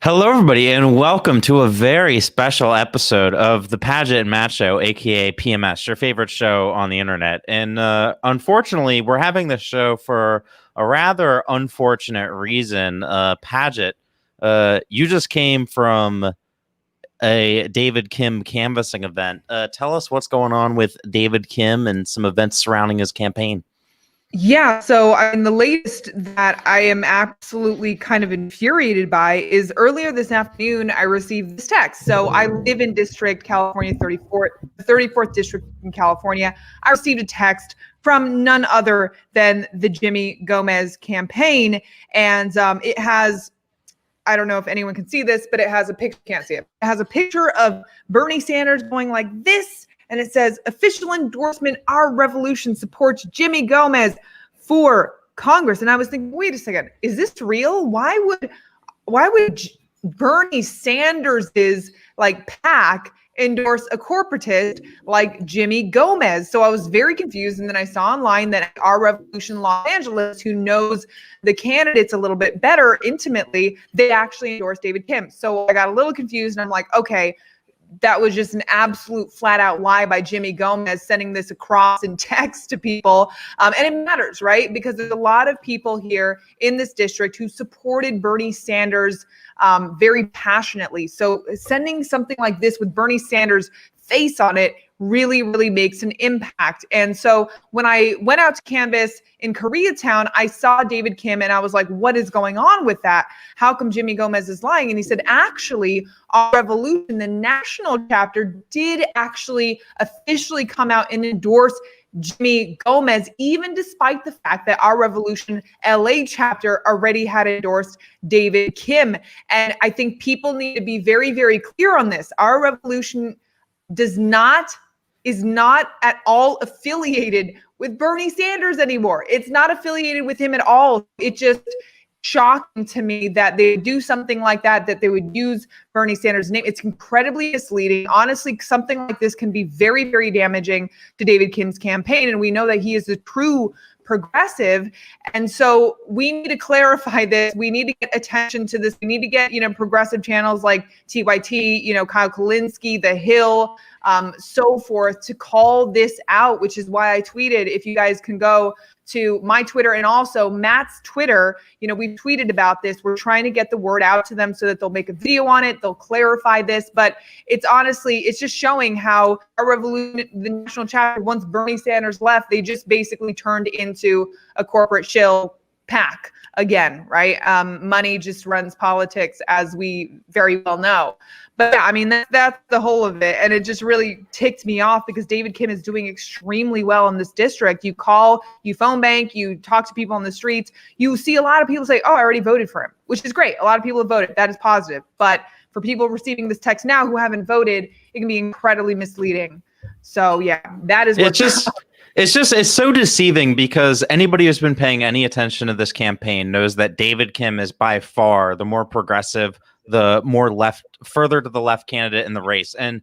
Hello, everybody, and welcome to a very special episode of the Paget and Matt Show, aka PMS, your favorite show on the internet. And unfortunately, we're having this show for a rather unfortunate reason. Paget, you just came from a David Kim canvassing event. Tell us what's going on with David Kim and some events surrounding his campaign. Yeah, so the latest that I am absolutely kind of infuriated by is earlier this afternoon, I received this text. So I live in District California 34th District in California. I received a text from none other than the Jimmy Gomez campaign. And it has, I don't know if anyone can see this, but it has a picture, can't see it. It has a picture of Bernie Sanders going like this. And it says, official endorsement, our revolution supports Jimmy Gomez for Congress. And I was thinking, wait a second, is this real? Why would Bernie Sanders's PAC endorse a corporatist like Jimmy Gomez? So I was very confused. And then I saw online that Our Revolution Los Angeles, who knows the candidates a little bit better intimately, they actually endorsed David Kim. So I got a little confused and I'm like, okay, that was just an absolute flat out lie by Jimmy Gomez sending this across in text to people. And it matters, right? Because there's a lot of people here in this district who supported Bernie Sanders very passionately. So sending something like this with Bernie Sanders' face on it really, really makes an impact. And so when I went out to canvass in Koreatown, I saw David Kim and I was like, what is going on with that? How come Jimmy Gomez is lying? And he said, actually, Our Revolution, the national chapter, did actually officially come out and endorse Jimmy Gomez, even despite the fact that Our Revolution LA chapter already had endorsed David Kim. And I think people need to be very, very clear on this. Our Revolution is not at all affiliated with Bernie Sanders anymore. It's not affiliated with him at all. It just shocking to me that they would do something like that they would use Bernie Sanders' name. It's incredibly misleading. Honestly, something like this can be very, very damaging to David Kim's campaign. And we know that he is a true progressive. And so we need to clarify this. We need to get attention to this. We need to get, progressive channels like TYT, Kyle Kulinski, The Hill, so forth to call this out, which is why I tweeted. If you guys can go to my Twitter and also Matt's Twitter, we've tweeted about this. We're trying to get the word out to them so that they'll make a video on it. They'll clarify this, but it's just showing how Our Revolution, the national chapter, once Bernie Sanders left, they just basically turned into a corporate shill PAC again, right? Money just runs politics, as we very well know. But yeah, that's the whole of it. And it just really ticked me off because David Kim is doing extremely well in this district. You call, you phone bank, you talk to people on the streets. You see a lot of people say, oh, I already voted for him, which is great. A lot of people have voted. That is positive. But for people receiving this text now who haven't voted, it can be incredibly misleading. So yeah, that is what it's so deceiving because anybody who's been paying any attention to this campaign knows that David Kim is by far the more progressive, the more further to the left candidate in the race. And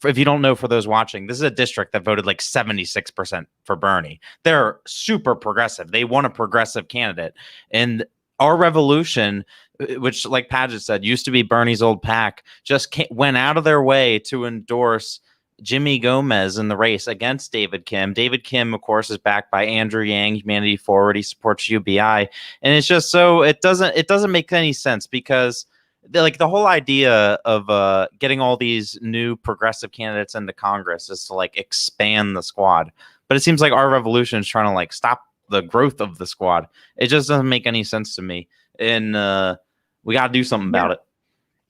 if you don't know, for those watching, this is a district that voted like 76% for Bernie. They're super progressive. They want a progressive candidate. And Our Revolution, which, like Paget said, used to be Bernie's old PAC, just went out of their way to endorse Jimmy Gomez in the race against David Kim. David Kim, of course, is backed by Andrew Yang, Humanity Forward. He supports UBI. And it's just so it doesn't make any sense because the whole idea of getting all these new progressive candidates into Congress is to expand the squad. But it seems like Our Revolution is trying to stop the growth of the squad. It just doesn't make any sense to me. And we got to do something about it.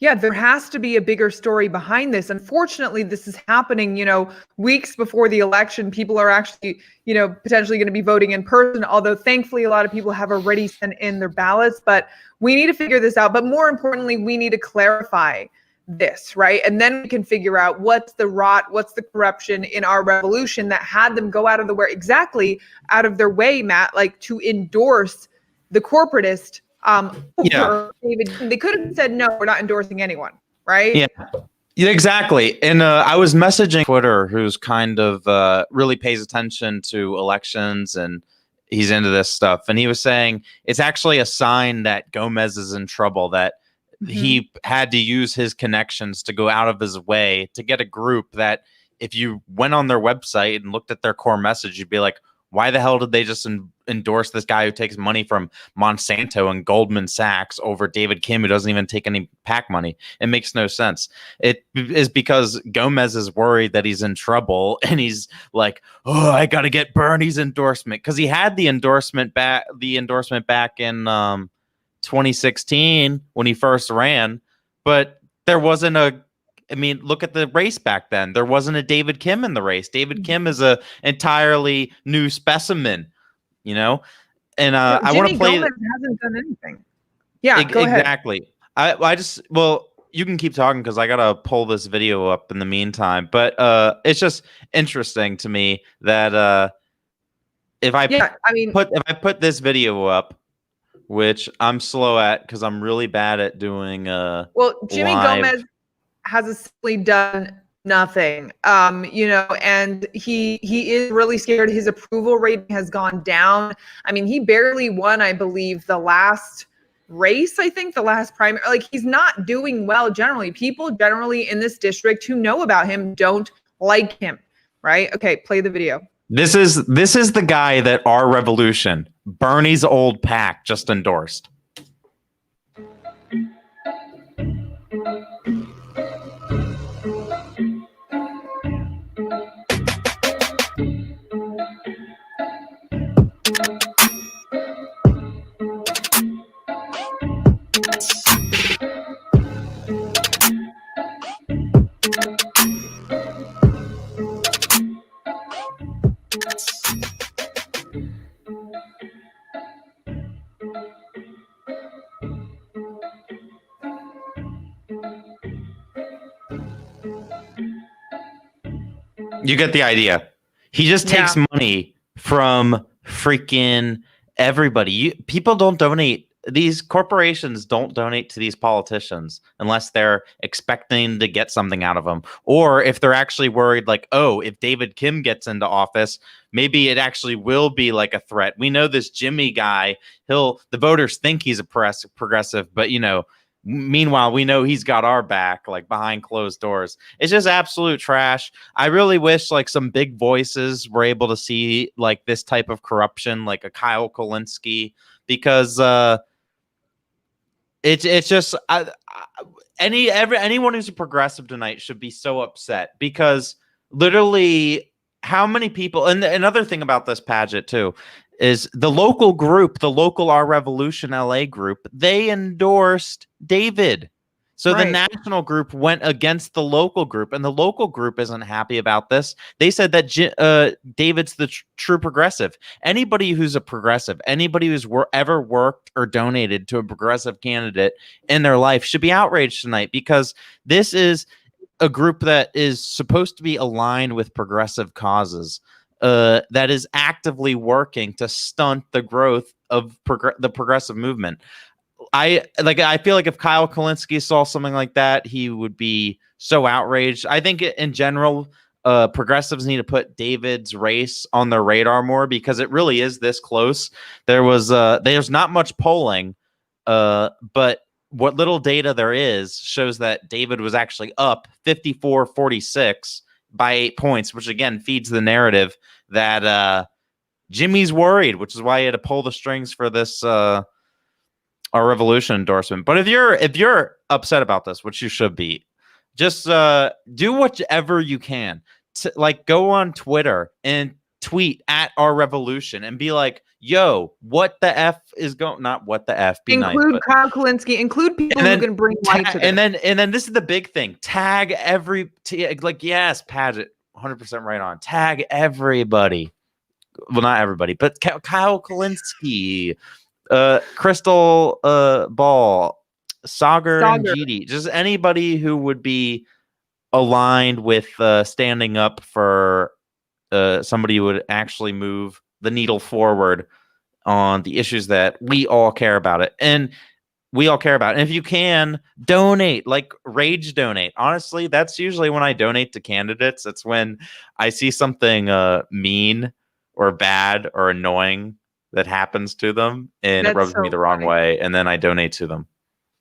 Yeah, there has to be a bigger story behind this. Unfortunately, this is happening, weeks before the election. People are actually, potentially going to be voting in person, although thankfully a lot of people have already sent in their ballots. But we need to figure this out. But more importantly, we need to clarify this, right? And then we can figure out what's the rot, what's the corruption in Our Revolution that had them go out of their way, Matt, to endorse the corporatist. David, they could have said, no, we're not endorsing anyone, right? Yeah, exactly. And I was messaging Twitter, who's kind of really pays attention to elections and he's into this stuff. And he was saying it's actually a sign that Gomez is in trouble, that he had to use his connections to go out of his way to get a group that if you went on their website and looked at their core message, you'd be like, why the hell did they just endorse this guy who takes money from Monsanto and Goldman Sachs over David Kim, who doesn't even take any PAC money? It makes no sense. It is because Gomez is worried that he's in trouble, and he's like, "Oh, I got to get Bernie's endorsement," because he had the endorsement back in 2016 when he first ran, but there wasn't a. I mean, look at the race back then. There wasn't a David Kim in the race. David Kim is a entirely new specimen, you know. And I want to play. Gomez hasn't done anything. Yeah, go ahead. Exactly. I just you can keep talking because I gotta pull this video up in the meantime. But it's just interesting to me that if I put this video up, which I'm slow at because I'm really bad at doing Jimmy Gomez has essentially done nothing, and he is really scared. His approval rating has gone down. I mean, he barely won, I believe, the last race, I think the last primary. Like, he's not doing well generally. People generally in this district who know about him don't like him, right? Okay, play the video. This is the guy that our revolution, Bernie's old PAC, just endorsed. You get the idea. He just takes money from freaking everybody. People don't donate. These corporations don't donate to these politicians unless they're expecting to get something out of them. Or if they're actually worried, like, oh, if David Kim gets into office, maybe it actually will be like a threat. We know this Jimmy guy, the voters think he's a progressive, but meanwhile, we know he's got our back, like behind closed doors. It's just absolute trash. I really wish like some big voices were able to see like this type of corruption, like a Kyle Kulinski, because it's just anyone who's a progressive tonight should be so upset, because literally how many people, and another thing about this pageant too, is the local group, the local Our Revolution LA group, they endorsed David. So the national group went against the local group, and the local group isn't happy about this. They said that David's the true progressive. Anybody who's a progressive, anybody who's ever worked or donated to a progressive candidate in their life should be outraged tonight, because this is a group that is supposed to be aligned with progressive causes, that is actively working to stunt the growth of the progressive movement. I feel like if Kyle Kulinski saw something like that, he would be so outraged. I think in general, progressives need to put David's race on their radar more, because it really is this close. There's not much polling, but what little data there is shows that David was actually up 54-46 by 8 points, which again feeds the narrative that Jimmy's worried, which is why he had to pull the strings for this Our Revolution endorsement. But if you're upset about this, which you should be, just do whatever you can to, like, go on Twitter and tweet at Our Revolution and be like, yo, what the F is going, not what the F, be include nice, Kyle Kulinski, include people who can bring light to this. And then this is the big thing. Tag yes, Paget, 100% right on. Tag everybody. Well, not everybody, but Kyle Kulinski, Crystal Ball, Sagar and GD, just anybody who would be aligned with standing up for somebody who would actually move the needle forward on the issues that we all care about it. And if you can donate, like rage donate. Honestly, that's usually when I donate to candidates. It's when I see something mean or bad or annoying that happens to them, and it rubs me the wrong way, and then I donate to them.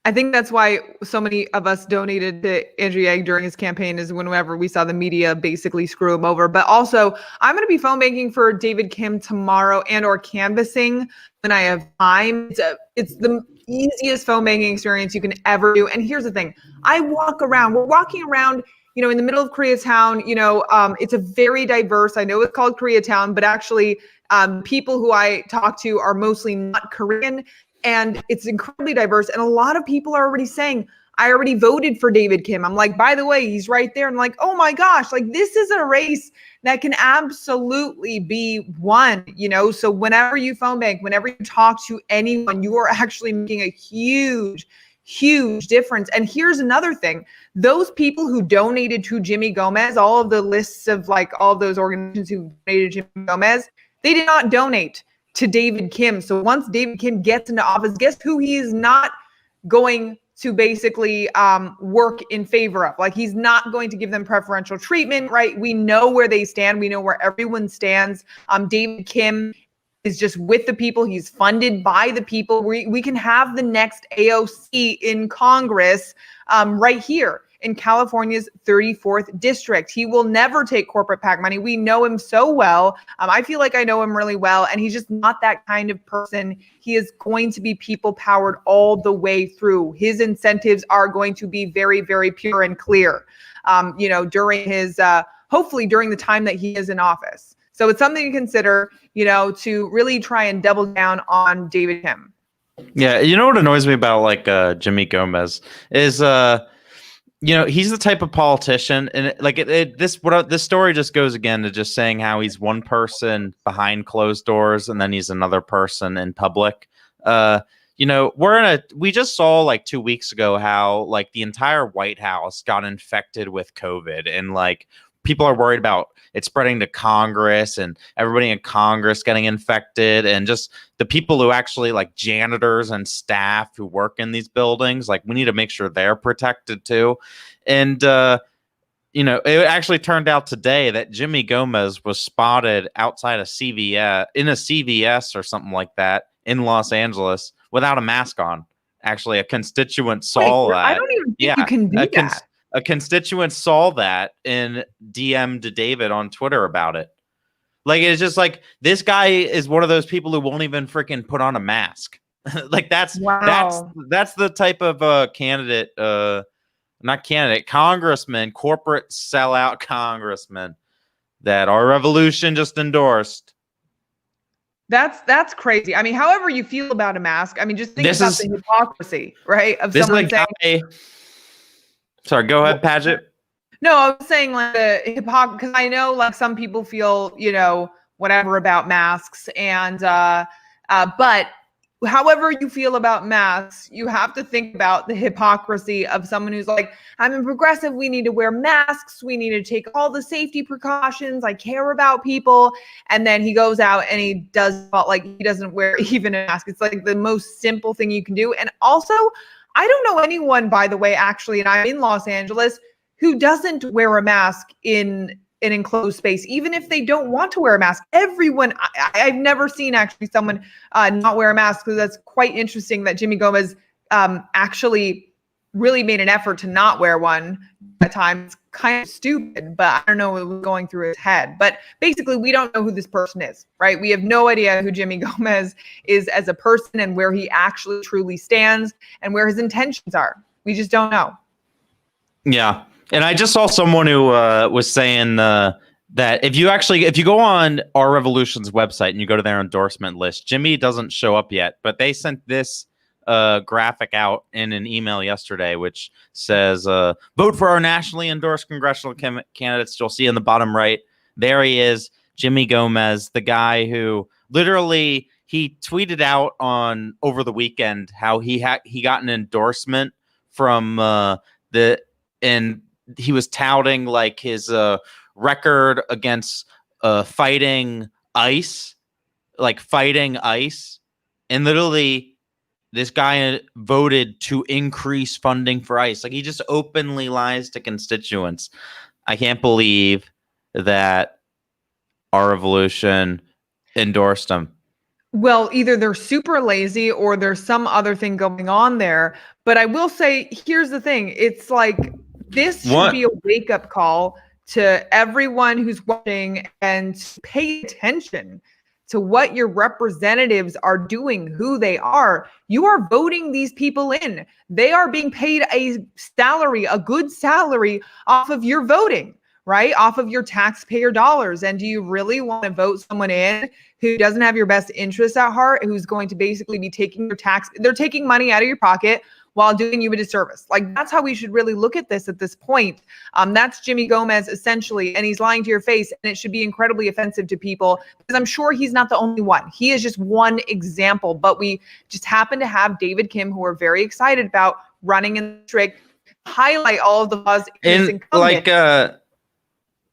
I think that's why so many of us donated to Andrew Yang during his campaign, is whenever we saw the media basically screw him over. But also, I'm going to be phone banking for David Kim tomorrow and or canvassing when I have time. It's the easiest phone banking experience you can ever do. And here's the thing. We're walking around, in the middle of Koreatown. It's a very diverse, I know it's called Koreatown, but actually people who I talk to are mostly not Korean. And it's incredibly diverse. And a lot of people are already saying, I already voted for David Kim. I'm like, by the way, he's right there. And like, oh my gosh, like this is a race that can absolutely be won, So whenever you phone bank, whenever you talk to anyone, you are actually making a huge, huge difference. And here's another thing. Those people who donated to Jimmy Gomez, all of the lists of like all of those organizations who donated to Jimmy Gomez, they did not donate to David Kim. So once David Kim gets into office, guess who he is not going to basically work in favor of? Like, he's not going to give them preferential treatment, right? We know where they stand. We know where everyone stands. David Kim is just with the people. He's funded by the people. We can have the next AOC in Congress right here in California's 34th district. He will never take corporate PAC money. We know him so well. I feel like I know him really well, and he's just not that kind of person. He is going to be people powered all the way through. His incentives are going to be very, very pure and clear, during his, hopefully during the time that he is in office. So it's something to consider, to really try and double down on David Kim. Yeah. You know what annoys me about like Jimmy Gomez is, he's the type of politician, and this story just goes again to just saying how he's one person behind closed doors and then he's another person in public. We just saw like 2 weeks ago how like the entire White House got infected with COVID, and like people are worried about it spreading to Congress and everybody in Congress getting infected, and just the people who actually like janitors and staff who work in these buildings. Like, we need to make sure they're protected too. And, it actually turned out today that Jimmy Gomez was spotted outside of in a CVS or something like that in Los Angeles without a mask on. Actually, a constituent saw that. I don't even think you can do that. A constituent saw that and DM'd to David on Twitter about it. Like, it's just like, this guy is one of those people who won't even freaking put on a mask. Like, that's the type of candidate, not candidate, congressman, corporate sellout congressman that our revolution just endorsed. That's crazy. I mean, however you feel about a mask, I mean, just think about the hypocrisy, right? Of someone saying. Sorry, go ahead, Paget. No, I was saying like the hypocrisy, because I know like some people feel, whatever about masks, and but however you feel about masks, you have to think about the hypocrisy of someone who's like, I'm a progressive, we need to wear masks, we need to take all the safety precautions, I care about people, and then he goes out and he doesn't wear even a mask. It's like the most simple thing you can do. And also, I don't know anyone, by the way, actually, and I'm in Los Angeles, who doesn't wear a mask in an enclosed space, even if they don't want to wear a mask. Everyone, I've never seen actually someone not wear a mask. So that's quite interesting that Jimmy Gomez actually really made an effort to not wear one at times. It's kind of stupid, but I don't know what was going through his head. But basically, we don't know who this person is, right? We have no idea who Jimmy Gomez is as a person and where he actually truly stands and where his intentions are. We just don't know. Yeah. And I just saw someone who was saying that if you go on Our Revolution's website and you go to their endorsement list, Jimmy doesn't show up yet, but they sent this graphic out in an email yesterday, which says, vote for our nationally endorsed congressional candidates. You'll see in the bottom right, there he is, Jimmy Gomez, the guy who literally, he tweeted out over the weekend how he got an endorsement from and he was touting like his record against fighting ICE, and literally this guy voted to increase funding for ICE. Like, he just openly lies to constituents. I can't believe that Our Revolution endorsed him. Well, either they're super lazy or there's some other thing going on there. But I will say, here's the thing. It's like this should be What? a wake-up call to everyone who's watching and pay attention to what your representatives are doing, who they are. You are voting these people in. They are being paid a salary, a good salary off of your voting, right? Off of your taxpayer dollars. And do you really want to vote someone in who doesn't have your best interests at heart, who's going to basically be taking your they're taking money out of your pocket while doing you a disservice? Like, that's how we should really look at this point. That's Jimmy Gomez essentially, and he's lying to your face, and it should be incredibly offensive to people because I'm sure he's not the only one. He is just one example, but we just happen to have David Kim, who we're very excited about running in the district, highlight all of the flaws in this incumbent.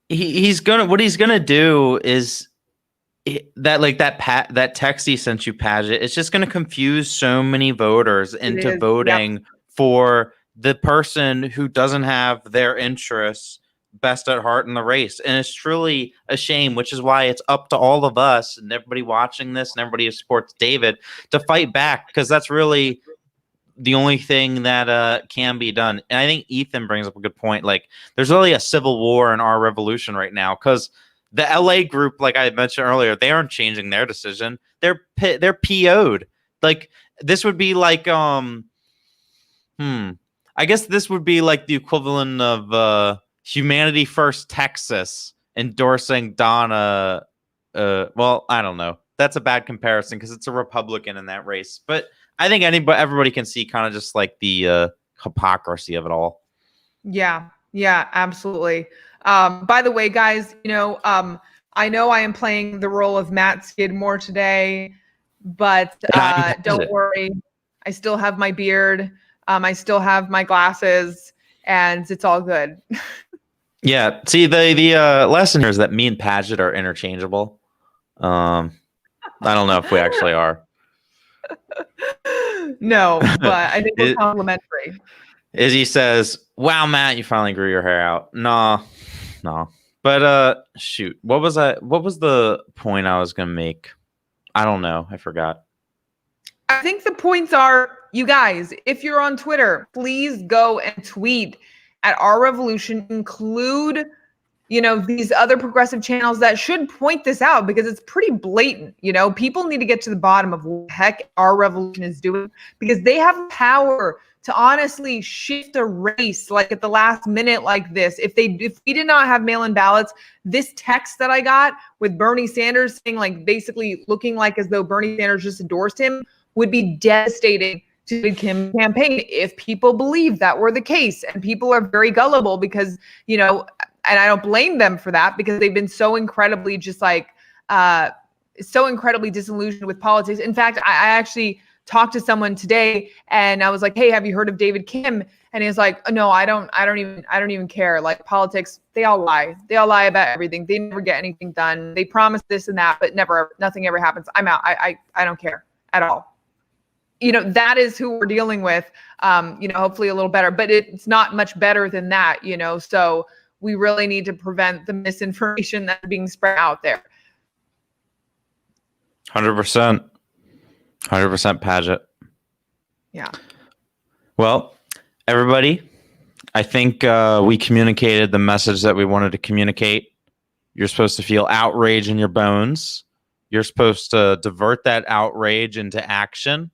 He's gonna do is that text he sent you, Paget, it's just going to confuse so many voters into voting for the person who doesn't have their interests best at heart in the race. And it's truly a shame, which is why it's up to all of us and everybody watching this and everybody who supports David to fight back, because that's really the only thing that can be done. And I think Ethan brings up a good point. Like, there's really a civil war in our revolution right now, because the LA group, like I mentioned earlier, they aren't changing their decision. They're PO'd. Like, this would be like I guess this would be like the equivalent of Humanity First Texas endorsing Donna. Well, I don't know. That's a bad comparison because it's a Republican in that race. But I think everybody can see kind of just like the hypocrisy of it all. Yeah, absolutely. By the way, guys, I know I am playing the role of Matt Skidmore today, but don't worry. I still have my beard. I still have my glasses, and it's all good. Yeah. See, the lesson here is that me and Paget are interchangeable. I don't know if we actually are. No, but I think we're complimentary. Izzy says, "Wow, Matt, you finally grew your hair out." No. But shoot, what was the point I was gonna make? I don't know. I forgot. I think the points are, you guys, if you're on Twitter, please go and tweet at Our Revolution. Include, these other progressive channels that should point this out, because it's pretty blatant. People need to get to the bottom of what the heck Our Revolution is doing, because they have power to honestly shift a race like at the last minute like this. If we did not have mail-in ballots, this text that I got with Bernie Sanders saying, like, basically looking like as though Bernie Sanders just endorsed him, would be devastating to the Kim campaign if people believe that were the case. And people are very gullible because, and I don't blame them for that, because they've been so incredibly so incredibly disillusioned with politics. In fact, I actually talked to someone today and I was like, "Hey, have you heard of David Kim?" And he was like, "Oh, no, I don't even care. Like, politics, they all lie. They all lie about everything. They never get anything done. They promise this and that, but nothing ever happens. I'm out. I don't care at all." That is who we're dealing with. Hopefully a little better, but it's not much better than that, so we really need to prevent the misinformation that's being spread out there. 100%. 100% Paget. Yeah. Well, everybody, I think we communicated the message that we wanted to communicate. You're supposed to feel outrage in your bones. You're supposed to divert that outrage into action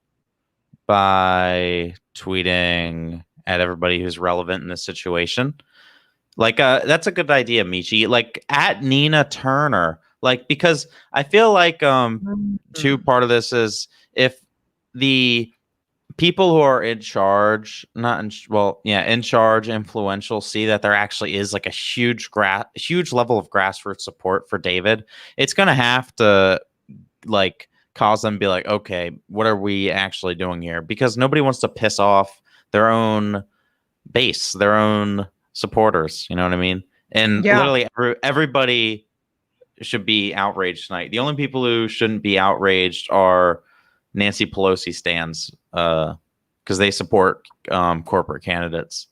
by tweeting at everybody who's relevant in this situation. Like, that's a good idea, Michi. Like, at Nina Turner. Like, because I feel like part of this is, if the people who are in charge, in charge, influential, see that there actually is like a huge level of grassroots support for David, it's gonna have to like cause them to be like, okay, what are we actually doing here? Because nobody wants to piss off their own base, their own supporters. You know what I mean? And literally everybody should be outraged tonight. The only people who shouldn't be outraged are Nancy Pelosi stands, because they support corporate candidates.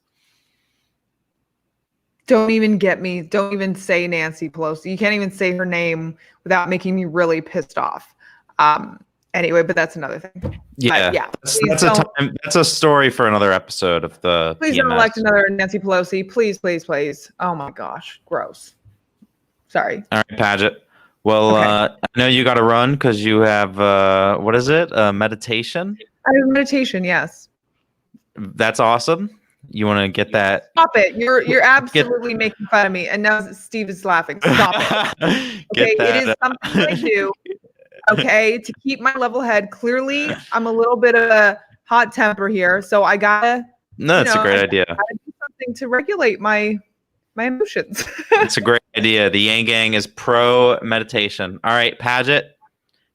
Don't even get me. Don't even say Nancy Pelosi. You can't even say her name without making me really pissed off. And Anyway, but that's another thing. Yeah, yeah. That's a story for another episode of the Please PMS. don't elect another Nancy Pelosi. Please, please, please. Oh my gosh, gross. Sorry. All right, Paget. Well, Okay. I know you got to run because you have what is it? Meditation. I have meditation. Yes. That's awesome. You want to get that? Stop it! You're absolutely making fun of me, and now Steve is laughing. Stop it. Okay, it is something I do. Okay, to keep my level head. Clearly, I'm a little bit of a hot temper here, so I gotta. No, it's a great idea. I gotta do something to regulate my emotions. It's a great idea. The Yang Gang is pro meditation. All right, Paget,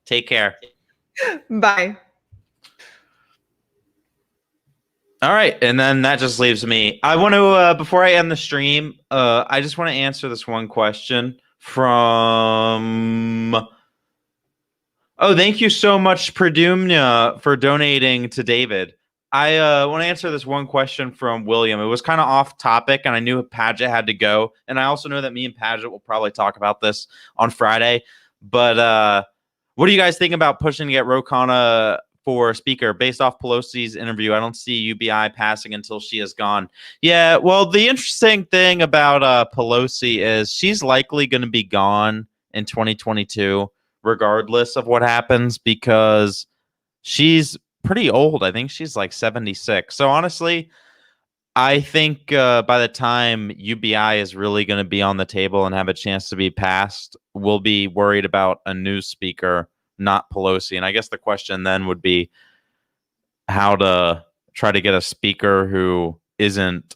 take care. Bye. All right, and then that just leaves me. I want to, before I end the stream, I just want to answer this one question from. Oh, thank you so much, Perdumnia, for donating to David. I want to answer this one question from William. It was kind of off topic, and I knew Paget had to go. And I also know that me and Paget will probably talk about this on Friday. But what do you guys think about pushing to get Ro Khanna for speaker? Based off Pelosi's interview, I don't see UBI passing until she is gone. Yeah, well, the interesting thing about Pelosi is she's likely going to be gone in 2022, regardless of what happens, because she's pretty old. I think she's like 76. So honestly, I think by the time UBI is really going to be on the table and have a chance to be passed, we'll be worried about a new speaker, not Pelosi. And I guess the question then would be how to try to get a speaker who isn't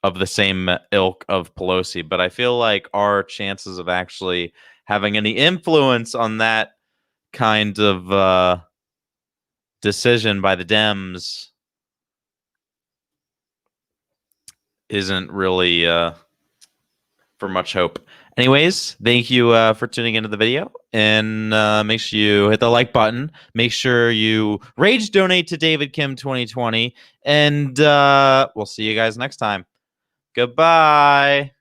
of the same ilk of Pelosi. But I feel like our chances of actually having any influence on that kind of decision by the Dems isn't really for much hope. Anyways, thank you for tuning into the video, and make sure you hit the like button. Make sure you rage donate to David Kim 2020, and we'll see you guys next time. Goodbye.